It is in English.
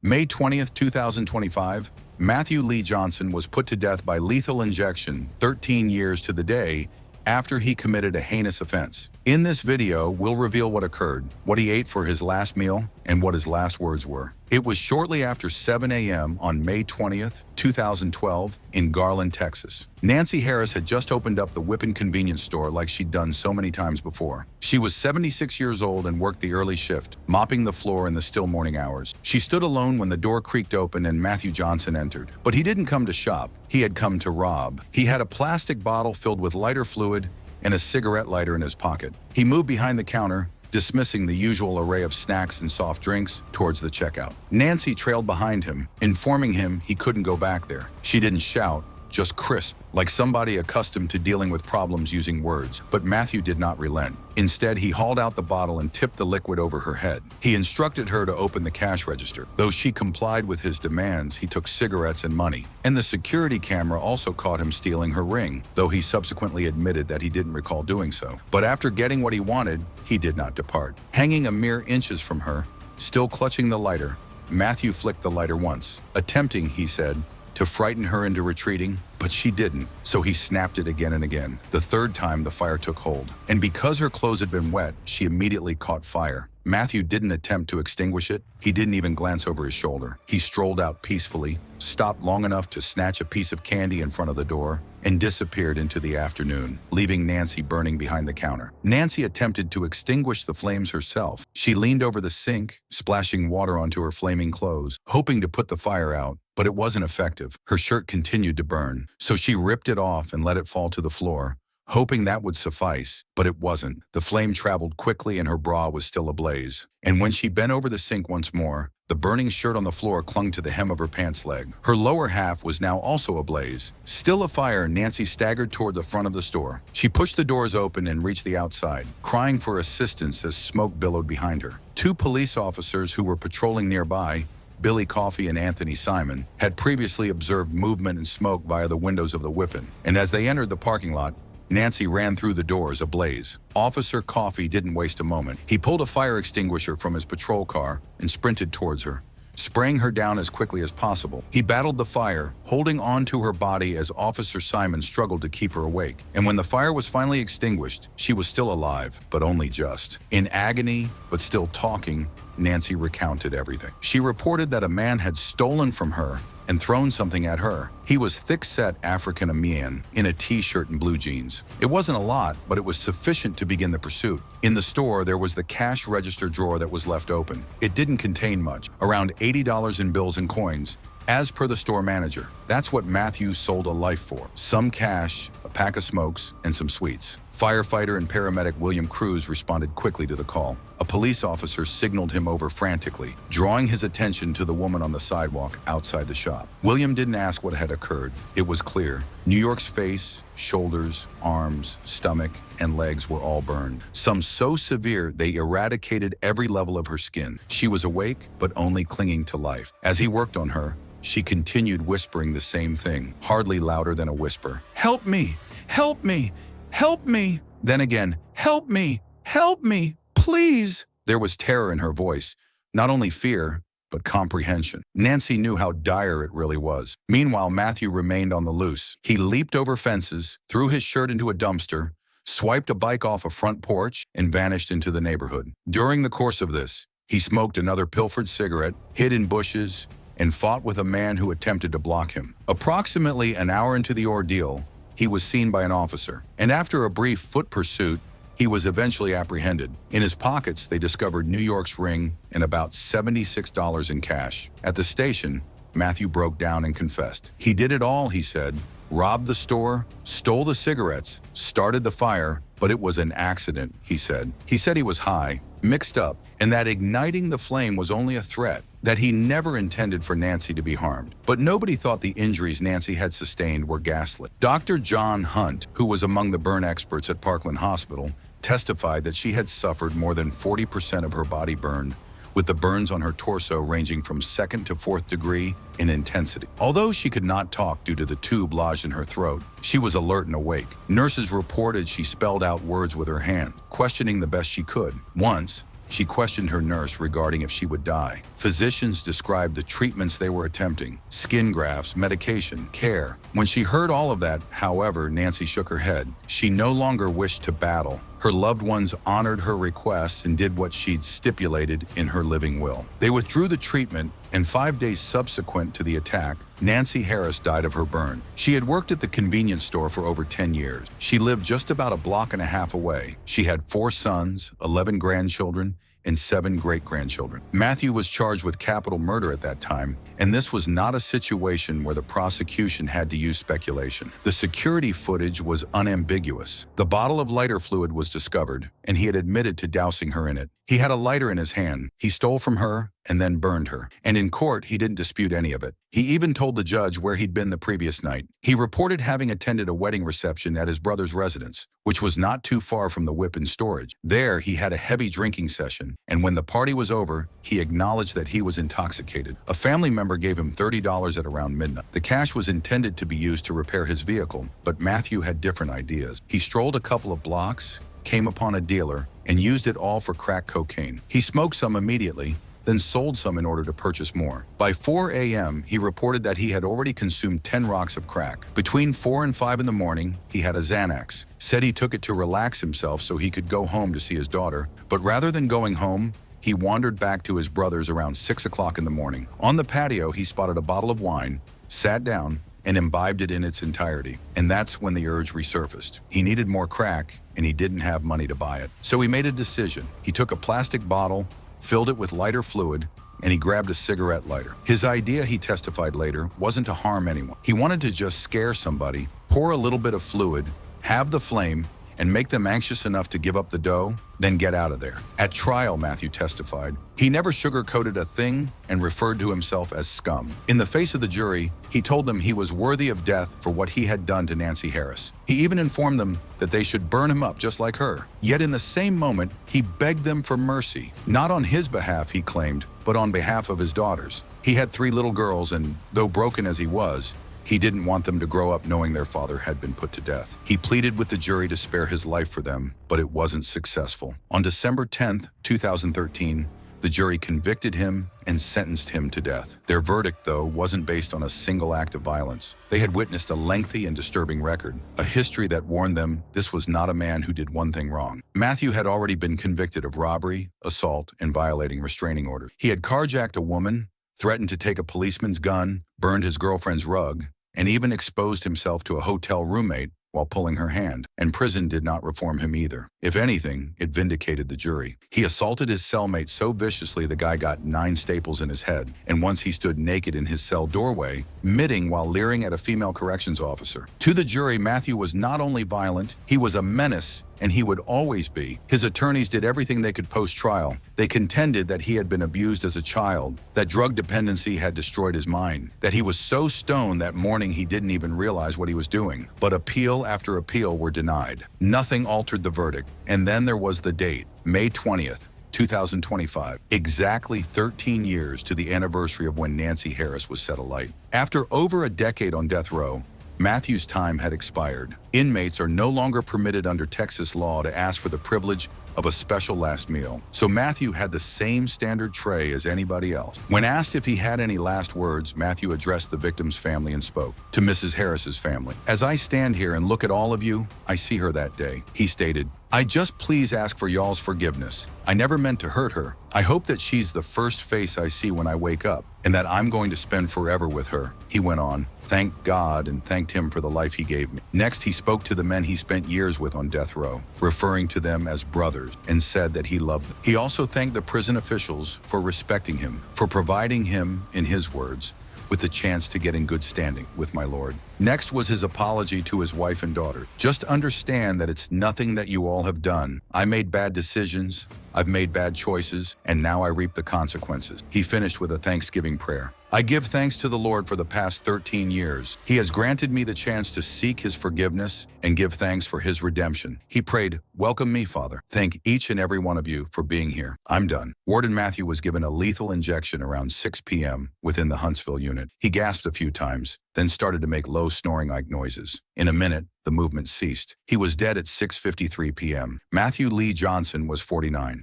May 20th, 2025, Matthew Lee Johnson was put to death by lethal injection 13 years to the day after he committed a heinous offense. In this video, we'll reveal what occurred, what he ate for his last meal, and what his last words were. It was shortly after 7 a.m. on May 20th, 2012, in Garland, Texas. Nancy Harris had just opened up the Whippin' convenience store like she'd done so many times before. She was 76 years old and worked the early shift, mopping the floor in the still morning hours. She stood alone when the door creaked open and Matthew Johnson entered. But he didn't come to shop. He had come to rob. He had a plastic bottle filled with lighter fluid and a cigarette lighter in his pocket. He moved behind the counter, dismissing the usual array of snacks and soft drinks towards the checkout. Nancy trailed behind him, informing him he couldn't go back there. She didn't shout, just crisp, like somebody accustomed to dealing with problems using words. But Matthew did not relent. Instead, he hauled out the bottle and tipped the liquid over her head. He instructed her to open the cash register. Though she complied with his demands, he took cigarettes and money. And the security camera also caught him stealing her ring, though he subsequently admitted that he didn't recall doing so. But after getting what he wanted, he did not depart. Hanging a mere inches from her, still clutching the lighter, Matthew flicked the lighter once, attempting, he said, to frighten her into retreating, but she didn't, so he snapped it again and again. The third time, the fire took hold. And because her clothes had been wet, she immediately caught fire. Matthew didn't attempt to extinguish it. He didn't even glance over his shoulder. He strolled out peacefully, stopped long enough to snatch a piece of candy in front of the door, and disappeared into the afternoon, leaving Nancy burning behind the counter. Nancy attempted to extinguish the flames herself. She leaned over the sink, splashing water onto her flaming clothes, hoping to put the fire out, but it wasn't effective. Her shirt continued to burn, so she ripped it off and let it fall to the floor, hoping that would suffice, but it wasn't. The flame traveled quickly and her bra was still ablaze. And when she bent over the sink once more, the burning shirt on the floor clung to the hem of her pants leg. Her lower half was now also ablaze. Still afire, Nancy staggered toward the front of the store. She pushed the doors open and reached the outside, crying for assistance as smoke billowed behind her. Two police officers who were patrolling nearby, Billy Coffey and Anthony Simon, had previously observed movement and smoke via the windows of the Whippin'. And as they entered the parking lot, Nancy ran through the doors ablaze. Officer Coffey didn't waste a moment. He pulled a fire extinguisher from his patrol car and sprinted towards her, spraying her down as quickly as possible. He battled the fire, holding on to her body as Officer Simon struggled to keep her awake. And when the fire was finally extinguished, she was still alive, but only just. In agony, but still talking, Nancy recounted everything. She reported that a man had stolen from her and thrown something at her. He was thick-set African-American in a t-shirt and blue jeans. It wasn't a lot, but it was sufficient to begin the pursuit. In the store, there was the cash register drawer that was left open. It didn't contain much, around $80 in bills and coins. As per the store manager, that's what Matthew sold a life for. Some cash, a pack of smokes, and some sweets. Firefighter and paramedic William Cruz responded quickly to the call. A police officer signaled him over frantically, drawing his attention to the woman on the sidewalk outside the shop. William didn't ask what had occurred. It was clear. New York's face, shoulders, arms, stomach, and legs were all burned. Some so severe they eradicated every level of her skin. She was awake, but only clinging to life. As he worked on her, she continued whispering the same thing, hardly louder than a whisper. "Help me! Help me! Help me!" Then again, "Help me! Help me! Please!" There was terror in her voice, not only fear, but comprehension. Nancy knew how dire it really was. Meanwhile, Matthew remained on the loose. He leaped over fences, threw his shirt into a dumpster, swiped a bike off a front porch, and vanished into the neighborhood. During the course of this, he smoked another pilfered cigarette, hid in bushes, and fought with a man who attempted to block him. Approximately an hour into the ordeal, he was seen by an officer, and after a brief foot pursuit, he was eventually apprehended. In his pockets, they discovered New York's ring and about $76 in cash. At the station, Matthew broke down and confessed. He did it all, he said. Robbed the store, stole the cigarettes, started the fire, but it was an accident, he said. He said he was high, mixed up, and that igniting the flame was only a threat, that he never intended for Nancy to be harmed. But nobody thought the injuries Nancy had sustained were gaslit. Dr. John Hunt, who was among the burn experts at Parkland Hospital, testified that she had suffered more than 40% of her body burned, with the burns on her torso ranging from 2nd to 4th degree in intensity. Although she could not talk due to the tube lodged in her throat, she was alert and awake. Nurses reported she spelled out words with her hands, questioning the best she could. Once, She questioned her nurse regarding if she would die. Physicians described the treatments they were attempting: skin grafts, medication, care. When she heard all of that, however, Nancy shook her head. She no longer wished to battle. Her loved ones honored her requests and did what she'd stipulated in her living will. They withdrew the treatment, and 5 days subsequent to the attack, Nancy Harris died of her burn. She had worked at the convenience store for over 10 years. She lived just about a block and a half away. She had 4 sons, 11 grandchildren, and 7 great-grandchildren. Matthew was charged with capital murder at that time, and this was not a situation where the prosecution had to use speculation. The security footage was unambiguous. The bottle of lighter fluid was discovered, and he had admitted to dousing her in it. He had a lighter in his hand. He stole from her and then burned her. And in court, he didn't dispute any of it. He even told the judge where he'd been the previous night. He reported having attended a wedding reception at his brother's residence, which was not too far from the whip in storage. There, he had a heavy drinking session, and when the party was over, he acknowledged that he was intoxicated. A family member gave him $30 at around midnight. The cash was intended to be used to repair his vehicle, but Matthew had different ideas. He strolled a couple of blocks, came upon a dealer, and used it all for crack cocaine. He smoked some immediately, then sold some in order to purchase more. By 4 a.m., he reported that he had already consumed 10 rocks of crack. Between 4 and 5 in the morning, he had a Xanax. Said he took it to relax himself so he could go home to see his daughter, but rather than going home, he wandered back to his brother's around 6 o'clock in the morning. On the patio, he spotted a bottle of wine, sat down, and imbibed it in its entirety. And that's when the urge resurfaced. He needed more crack, and he didn't have money to buy it. So he made a decision. He took a plastic bottle, filled it with lighter fluid, and he grabbed a cigarette lighter. His idea, he testified later, wasn't to harm anyone. He wanted to just scare somebody, pour a little bit of fluid, have the flame, and make them anxious enough to give up the dough, then get out of there. At trial, Matthew testified, he never sugarcoated a thing and referred to himself as scum. In the face of the jury, he told them he was worthy of death for what he had done to Nancy Harris. He even informed them that they should burn him up just like her. Yet in the same moment, he begged them for mercy. Not on his behalf, he claimed, but on behalf of his daughters. He had 3 little girls, and though broken as he was, he didn't want them to grow up knowing their father had been put to death. He pleaded with the jury to spare his life for them, but it wasn't successful. On December 10th, 2013, the jury convicted him and sentenced him to death. Their verdict, though, wasn't based on a single act of violence. They had witnessed a lengthy and disturbing record, a history that warned them this was not a man who did one thing wrong. Matthew had already been convicted of robbery, assault, and violating restraining orders. He had carjacked a woman, threatened to take a policeman's gun, burned his girlfriend's rug, and even exposed himself to a hotel roommate while pulling her hand. And prison did not reform him either. If anything, it vindicated the jury. He assaulted his cellmate so viciously the guy got 9 staples in his head, and once he stood naked in his cell doorway, mitting while leering at a female corrections officer. To the jury, Matthew was not only violent, he was a menace, and he would always be. His attorneys did everything they could post-trial. They contended that he had been abused as a child, that drug dependency had destroyed his mind, that he was so stoned that morning he didn't even realize what he was doing. But appeal after appeal were denied. Nothing altered the verdict. And then there was the date, May 20th, 2025, exactly 13 years to the anniversary of when Nancy Harris was set alight. After over a decade on death row, Matthew's time had expired. Inmates are no longer permitted under Texas law to ask for the privilege of a special last meal. So Matthew had the same standard tray as anybody else. When asked if he had any last words, Matthew addressed the victim's family and spoke to Mrs. Harris's family. "As I stand here and look at all of you, I see her that day." He stated, "I just please ask for y'all's forgiveness. I never meant to hurt her. I hope that she's the first face I see when I wake up, and that I'm going to spend forever with her." He went on, thanked God and thanked him for the life he gave me. Next, he spoke to the men he spent years with on death row, referring to them as brothers, and said that he loved them. He also thanked the prison officials for respecting him, for providing him, in his words, with the chance to get in good standing with my Lord. Next was his apology to his wife and daughter. "Just understand that it's nothing that you all have done. I made bad decisions, I've made bad choices, and now I reap the consequences." He finished with a thanksgiving prayer. "I give thanks to the Lord for the past 13 years. He has granted me the chance to seek his forgiveness and give thanks for his redemption." He prayed, "Welcome me, Father. Thank each and every one of you for being here. I'm done." Warden Matthew was given a lethal injection around 6 p.m. within the Huntsville unit. He gasped a few times, then started to make low snoring-like noises. In a minute, the movement ceased. He was dead at 6:53 p.m. Matthew Lee Johnson was 49.